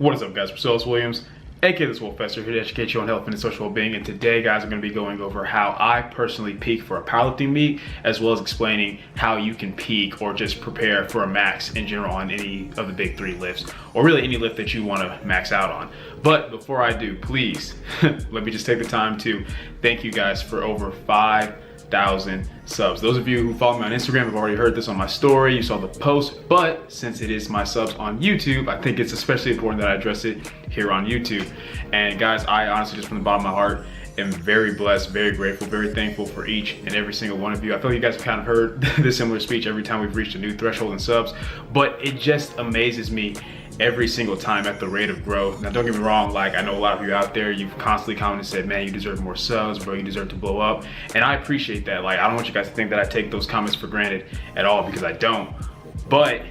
What is up, guys? Chillson Williams, aka TheSwolefessor, here to educate you on health and social well-being. And today, guys, I'm going to be going over how I personally peak for a powerlifting meet, as well as explaining how you can peak or just prepare for a max in general on any of the big three lifts, or really any lift that you want to max out on. But before I do, please let me just take the time to thank you guys for over 5,000 subs. Those of you who follow me on Instagram have already heard this on my story, you saw the post, but since it is my subs on YouTube, I think it's especially important that I address it here on YouTube. And guys, I honestly, just from the bottom of my heart, am very blessed, very grateful, very thankful for each and every single one of you. I feel like you guys have kind of heard this similar speech every time we've reached a new threshold in subs, but it just amazes me every single time at the rate of growth. Now, don't get me wrong, like, I know a lot of you out there, you've constantly commented and said, man, you deserve more subs, bro, you deserve to blow up. And I appreciate that. Like, I don't want you guys to think that I take those comments for granted at all, because I don't. But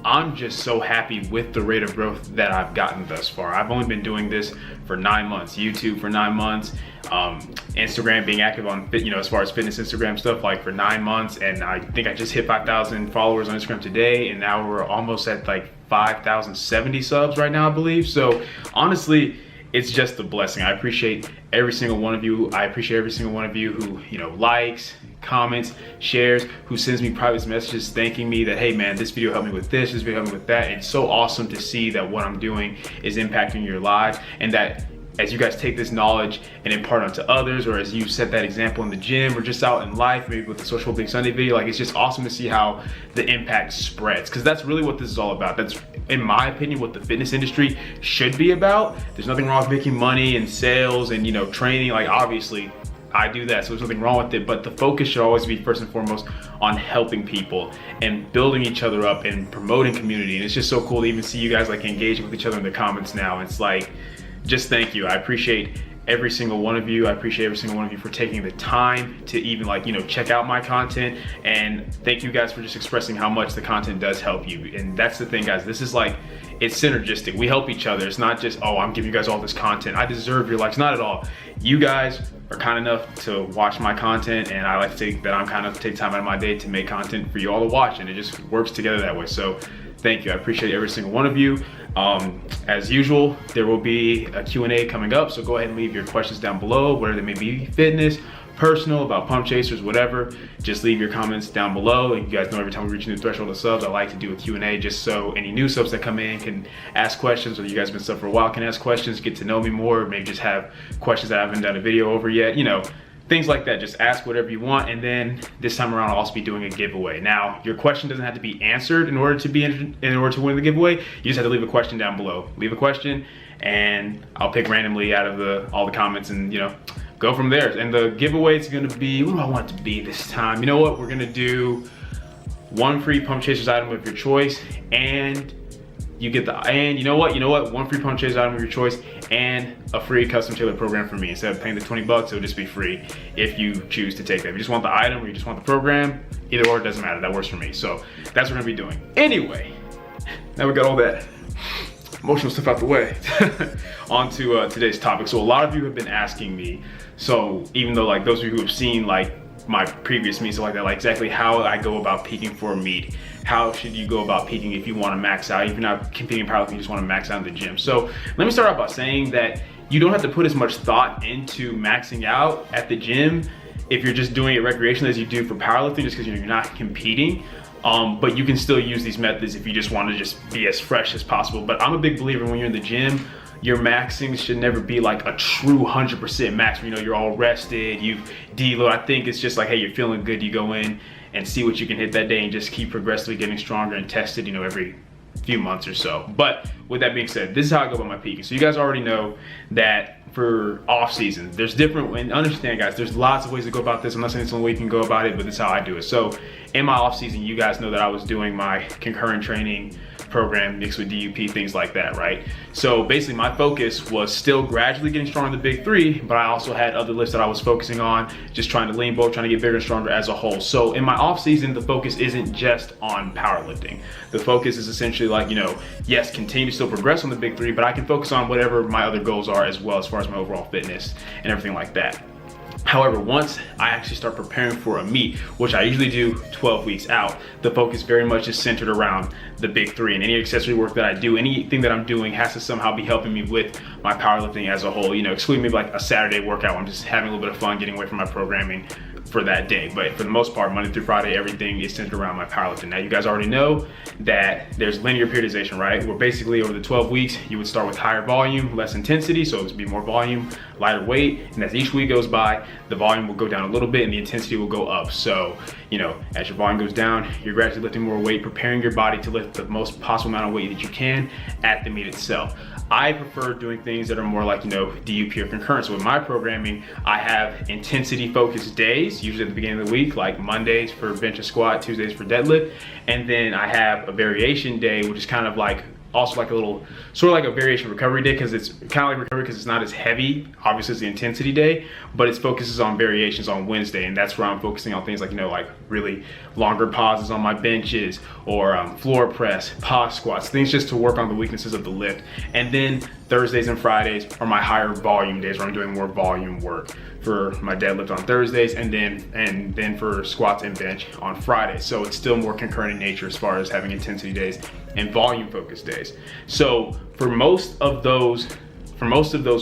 I'm just so happy with the rate of growth that I've gotten thus far. I've only been doing this for 9 months, YouTube for 9 months, Instagram, being active on, as far as fitness Instagram stuff, like for 9 months. And I think I just hit 5,000 followers on Instagram today. And now we're almost at like 5,070 subs right now, I believe. So honestly, it's just a blessing. I appreciate every single one of you. I appreciate every single one of you who, likes, comments, shares, who sends me private messages thanking me that, hey man, this video helped me with this video helped me with that. It's so awesome to see that what I'm doing is impacting your lives, and that as you guys take this knowledge and impart onto others, or as you set that example in the gym or just out in life, maybe with the Social Big Sunday video, like, it's just awesome to see how the impact spreads, because that's really what this is all about. That's, in my opinion, what the fitness industry should be about. There's nothing wrong with making money and sales and, training. Like, obviously I do that, so there's nothing wrong with it, but the focus should always be first and foremost on helping people and building each other up and promoting community. And it's just so cool to even see you guys like engaging with each other in the comments now. It's like, just thank you. I appreciate every single one of you. I appreciate every single one of you for taking the time to even check out my content. And thank you guys for just expressing how much the content does help you. And that's the thing, guys. This is like, it's synergistic. We help each other. It's not just, oh, I'm giving you guys all this content, I deserve your likes. Not at all. You guys are kind enough to watch my content, and I like to think that I'm kind enough to take time out of my day to make content for you all to watch, and it just works together that way. So thank you. I appreciate every single one of you. As usual, there will be a Q&A coming up, so go ahead and leave your questions down below, whether they may be fitness, personal, about pump chasers, whatever. Just leave your comments down below. And you guys know every time we reach a new threshold of subs, I like to do a Q&A just so any new subs that come in can ask questions, or you guys have been sub for a while can ask questions, get to know me more, maybe just have questions that I haven't done a video over yet, things like that. Just ask whatever you want. And then this time around, I'll also be doing a giveaway. Now, your question doesn't have to be answered in order to win the giveaway. You just have to leave a question down below. Leave a question, and I'll pick randomly out of all the comments, and go from there. And the giveaway is gonna be, what do I want it to be this time? You know what? We're gonna do one free Pump Chasers item of your choice, and you get one free Pump Chasers item of your choice and a free custom tailored program from me. Instead of paying the 20 bucks, it'll just be free if you choose to take that. If you just want the item or you just want the program, either or, it doesn't matter. That works for me. So that's what we're gonna be doing. Anyway, now we got all that emotional stuff out the way. On to today's topic. So a lot of you have been asking me, so even though like those of you who have seen like my previous meets, like that, like exactly how I go about peaking for a meet. How should you go about peaking if you want to max out? If you're not competing in powerlifting, you just want to max out in the gym. So let me start out by saying that you don't have to put as much thought into maxing out at the gym if you're just doing it recreationally as you do for powerlifting, just because you're not competing. But you can still use these methods if you just want to just be as fresh as possible. But I'm a big believer when you're in the gym, your maxing should never be like a true 100% max where you're all rested, you've deload. I think it's just like, hey, you're feeling good, you go in and see what you can hit that day and just keep progressively getting stronger and tested, every few months or so. But with that being said, this is how I go about my peaking. So you guys already know that for off season, there's different, and understand guys, there's lots of ways to go about this. I'm not saying it's the only way you can go about it, but this is how I do it. So in my off season, you guys know that I was doing my concurrent training program mixed with DUP, things like that, right? So basically my focus was still gradually getting stronger in the big three, but I also had other lifts that I was focusing on, just trying to lean both, trying to get bigger and stronger as a whole. So in my off season, the focus isn't just on powerlifting. The focus is essentially like, yes, continue to still progress on the big three, but I can focus on whatever my other goals are as well, as far as my overall fitness and everything like that. However, once I actually start preparing for a meet, which I usually do 12 weeks out, the focus very much is centered around the big three. And any accessory work that I do, anything that I'm doing has to somehow be helping me with my powerlifting as a whole, you know, excluding maybe like a Saturday workout. I'm just having a little bit of fun getting away from my programming for that day. But for the most part, Monday through Friday, everything is centered around my powerlifting. Now, you guys already know that there's linear periodization, right? Where basically over the 12 weeks, you would start with higher volume, less intensity. So it would be more volume, lighter weight. And as each week goes by, the volume will go down a little bit and the intensity will go up. So, you know, as your volume goes down, you're gradually lifting more weight, preparing your body to lift the most possible amount of weight that you can at the meet itself. I prefer doing things that are more like, you know, DUP or concurrent. So with my programming, I have intensity focused days, usually at the beginning of the week, like Mondays for bench and squat, Tuesdays for deadlift. And then I have a variation day, which is kind of like also like a little, sort of like a variation recovery day, because it's kind of like recovery because it's not as heavy, obviously, as the intensity day, but it focuses on variations on Wednesday. And that's where I'm focusing on things like, you know, like really longer pauses on my benches, or floor press, pause squats, things just to work on the weaknesses of the lift. And then Thursdays and Fridays are my higher volume days where I'm doing more volume work for my deadlift on Thursdays, and then for squats and bench on Fridays. So it's still more concurrent in nature as far as having intensity days and volume focused days. So for most of those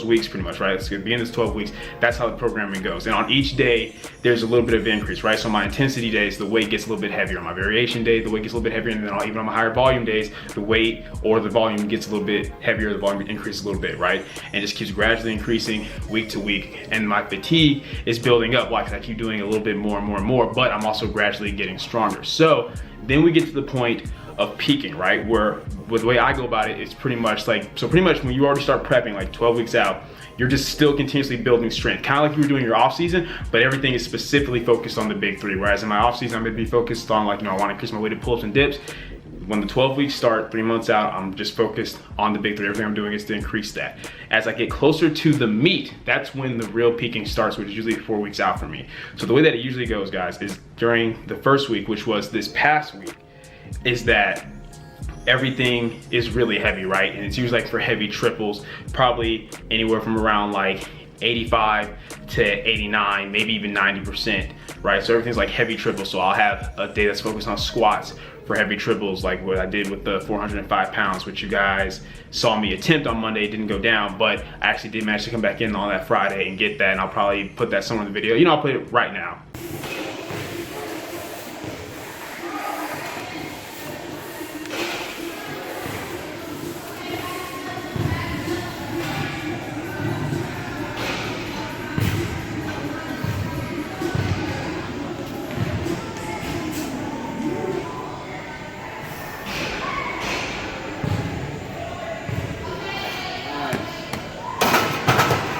weeks, pretty much, right? It's gonna be in this 12 weeks, that's how the programming goes. And on each day, there's a little bit of increase, right? So my intensity days, the weight gets a little bit heavier. On my variation day, the weight gets a little bit heavier. And then even on my higher volume days, the weight or the volume gets a little bit heavier, the volume increases a little bit, right? And just keeps gradually increasing week to week. And my fatigue is building up. Why? Because I keep doing a little bit more and more and more, but I'm also gradually getting stronger. So then we get to the point of peaking, right? Where, with the way I go about it, it's pretty much like, so pretty much when you already start prepping, like 12 weeks out, you're just still continuously building strength, kind of like you were doing your off season, but everything is specifically focused on the big three. Whereas in my off season, I'm gonna be focused on, like, you know, I want to increase my weighted pull-ups and dips. When the 12 weeks start, 3 months out, I'm just focused on the big three. Everything I'm doing is to increase that. As I get closer to the meet, that's when the real peaking starts, which is usually 4 weeks out for me. So the way that it usually goes, guys, is during the first week, which was this past week, is that everything is really heavy, right? And it's usually like for heavy triples, probably anywhere from around like 85 to 89, maybe even 90%, right? So everything's like heavy triples. So I'll have a day that's focused on squats for heavy triples, like what I did with the 405 pounds, which you guys saw me attempt on Monday. It didn't go down, but I actually did manage to come back in on that Friday and get that. And I'll probably put that somewhere in the video. You know, I'll put it right now.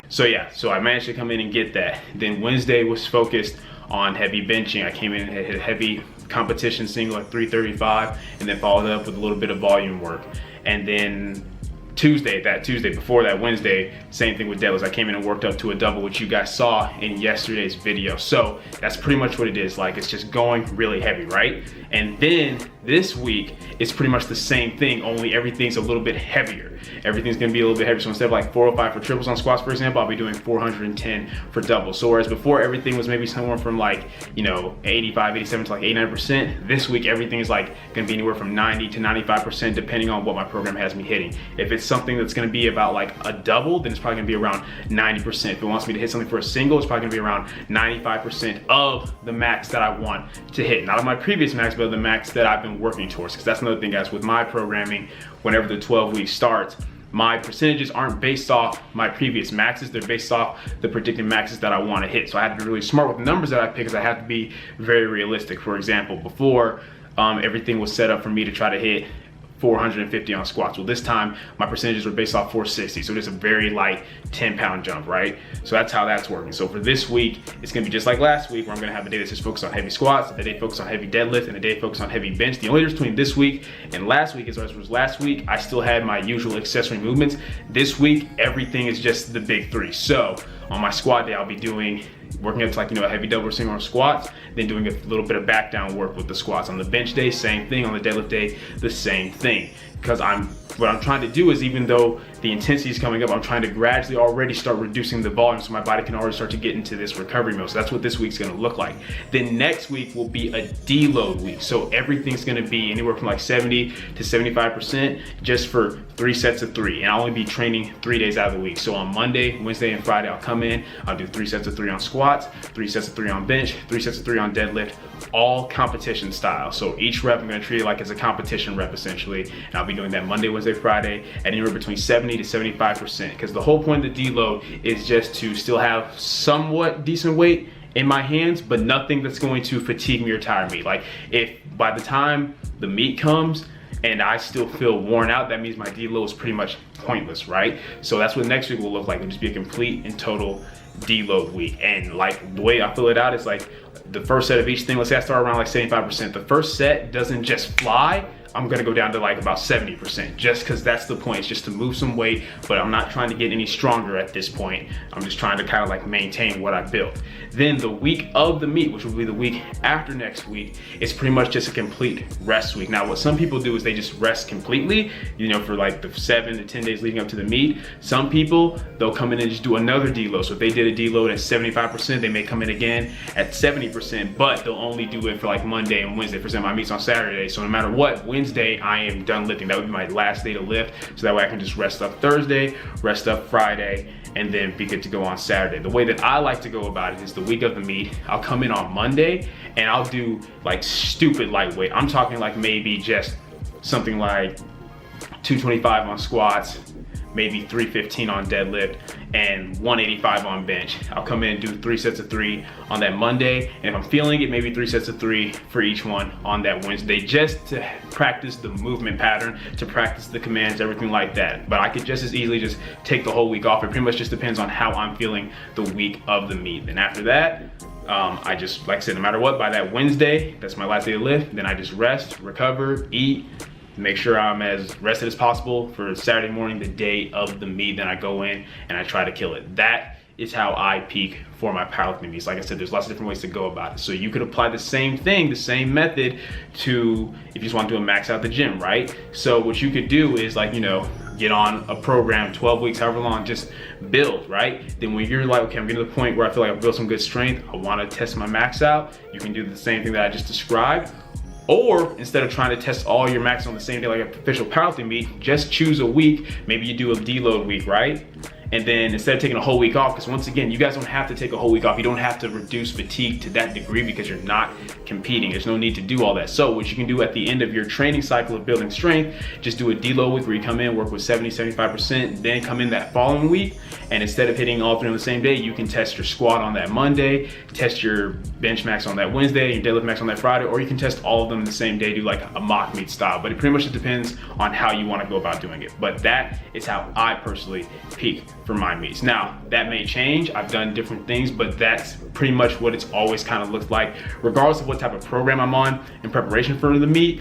So yeah, so I managed to come in and get that. Then Wednesday was focused on heavy benching. I came in and hit a heavy competition single at 335, and then followed up with a little bit of volume work. And then that Tuesday before that Wednesday, same thing with deadlifts. I came in and worked up to a double, which you guys saw in yesterday's video. So that's pretty much what it is. Like, it's just going really heavy, right? And then this week, it's pretty much the same thing, only everything's a little bit heavier. Everything's gonna be a little bit heavier. So instead of like 405 for triples on squats, for example, I'll be doing 410 for doubles. So whereas before everything was maybe somewhere from like, you know, 85, 87 to like 89%, this week everything is like gonna be anywhere from 90 to 95% depending on what my program has me hitting. If it's something that's gonna be about like a double, then it's probably gonna be around 90%. If it wants me to hit something for a single, it's probably gonna be around 95% of the max that I want to hit. Not of my previous max, but of the max that I've been working towards. Because that's another thing, guys, with my programming, whenever the 12 weeks starts, my percentages aren't based off my previous maxes, they're based off the predicted maxes that I want to hit. So I have to be really smart with the numbers that I pick, because I have to be very realistic. For example, before everything was set up for me to try to hit 450 on squats. Well, this time my percentages were based off 460. So it's a very light 10-pound jump, right? So that's how that's working. So for this week, it's gonna be just like last week, where I'm gonna have a day that's just focused on heavy squats, a day focused on heavy deadlift, and a day focused on heavy bench. The only difference between this week and last week is, as was last week, I still had my usual accessory movements. This week, everything is just the big three. So on my squat day, I'll be working up to, like, you know, a heavy double or single on squats, then doing a little bit of back down work with the squats. On the bench day, same thing. On the deadlift day, the same thing. because what I'm trying to do is, even though the intensity is coming up, I'm trying to gradually already start reducing the volume so my body can already start to get into this recovery mode. So that's what this week's gonna look like. Then next week will be a deload week. So everything's gonna be anywhere from like 70 to 75% just for 3 sets of 3. And I'll only be training 3 days out of the week. So on Monday, Wednesday, and Friday, I'll come in, I'll do 3 sets of 3 on squats, 3 sets of 3 on bench, 3 sets of 3 on deadlift, all competition style. So each rep I'm gonna treat it like it's a competition rep essentially. And I'll be doing that Monday, Wednesday, Friday, at anywhere between 70 to 75%. Because the whole point of the deload is just to still have somewhat decent weight in my hands, but nothing that's going to fatigue me or tire me. Like, if by the time the meet comes and I still feel worn out, that means my deload is pretty much pointless, right? So that's what next week will look like. It'll just be a complete and total deload week. And like the way I fill it out is like the first set of each thing. Let's say I start around like 75%. The first set doesn't just fly. I'm gonna go down to like about 70%, just because that's the point. It's just to move some weight, but I'm not trying to get any stronger at this point. I'm just trying to kind of like maintain what I built. Then the week of the meet, which will be the week after next week, is pretty much just a complete rest week. Now, what some people do is they just rest completely, you know, for like the 7 to 10 days leading up to the meet. Some people, they'll come in and just do another deload. So if they did a deload at 75%, they may come in again at 70%, but they'll only do it for like Monday and Wednesday. For example, my meet's on Saturday, so no matter what, Wednesday I am done lifting. That would be my last day to lift, so that way I can just rest up Thursday, rest up Friday, and then be good to go on Saturday. The way that I like to go about it is the week of the meet, I'll come in on Monday and I'll do like stupid lightweight. I'm talking like maybe just something like 225 on squats, maybe 315 on deadlift, and 185 on bench. I'll come in and do 3 sets of 3 on that Monday, and if I'm feeling it, maybe 3 sets of 3 for each one on that Wednesday, just to practice the movement pattern, to practice the commands, everything like that. But I could just as easily just take the whole week off. It pretty much just depends on how I'm feeling the week of the meet. And after that, I just, like I said, no matter what, by that Wednesday, that's my last day to lift, then I just rest, recover, eat, make sure I'm as rested as possible for Saturday morning, the day of the meet. Then I go in and I try to kill it. That is how I peak for my powerlifting meets. Like I said, there's lots of different ways to go about it. So you could apply the same thing, the same method to, if you just want to do a max out the gym, right? So what you could do is, like, you know, get on a program, 12 weeks, however long, just build, right? Then when you're like, okay, I'm getting to the point where I feel like I've built some good strength, I want to test my max out, you can do the same thing that I just described. Or instead of trying to test all your max on the same day like a official powerlifting meet, just choose a week. Maybe you do a deload week, right? And then instead of taking a whole week off, because once again, you guys don't have to take a whole week off. You don't have to reduce fatigue to that degree because you're not competing. There's no need to do all that. So what you can do at the end of your training cycle of building strength, just do a deload week where you come in, work with 70, 75%, then come in that following week. And instead of hitting all 3 on the same day, you can test your squat on that Monday, test your bench max on that Wednesday, your deadlift max on that Friday, or you can test all of them the same day, do like a mock meet style. But it pretty much depends on how you want to go about doing it. But that is how I personally peak for my meets. Now, that may change. I've done different things, but that's pretty much what it's always kind of looked like. Regardless of what type of program I'm on in preparation for the meet,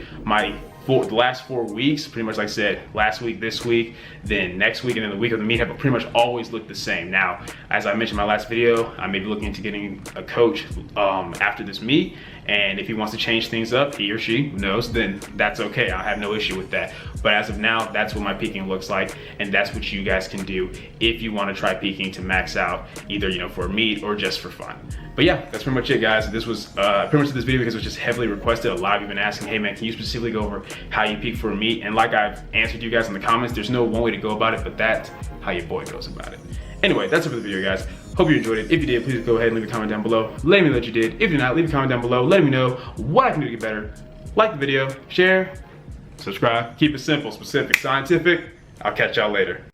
the last 4 weeks, pretty much like I said, last week, this week, then next week, and then the week of the meet have pretty much always looked the same. Now, as I mentioned in my last video, I may be looking into getting a coach after this meet, and if he wants to change things up, he or she knows, then that's okay. I have no issue with that. But as of now, that's what my peaking looks like, and that's what you guys can do if you want to try peaking to max out, either, you know, for a meet or just for fun. But yeah, that's pretty much it, guys. This was pretty much this video because it was just heavily requested. A lot of you have been asking, hey man, can you specifically go over how you peak for a meet? And like I've answered you guys in the comments, there's no one way to go about it, but that's how your boy goes about it. Anyway, that's it for the video, guys. Hope you enjoyed it. If you did, please go ahead and leave a comment down below. Let me know that you did. If you did not, leave a comment down below. Let me know what I can do to get better. Like the video, share, subscribe. Keep it simple, specific, scientific. I'll catch y'all later.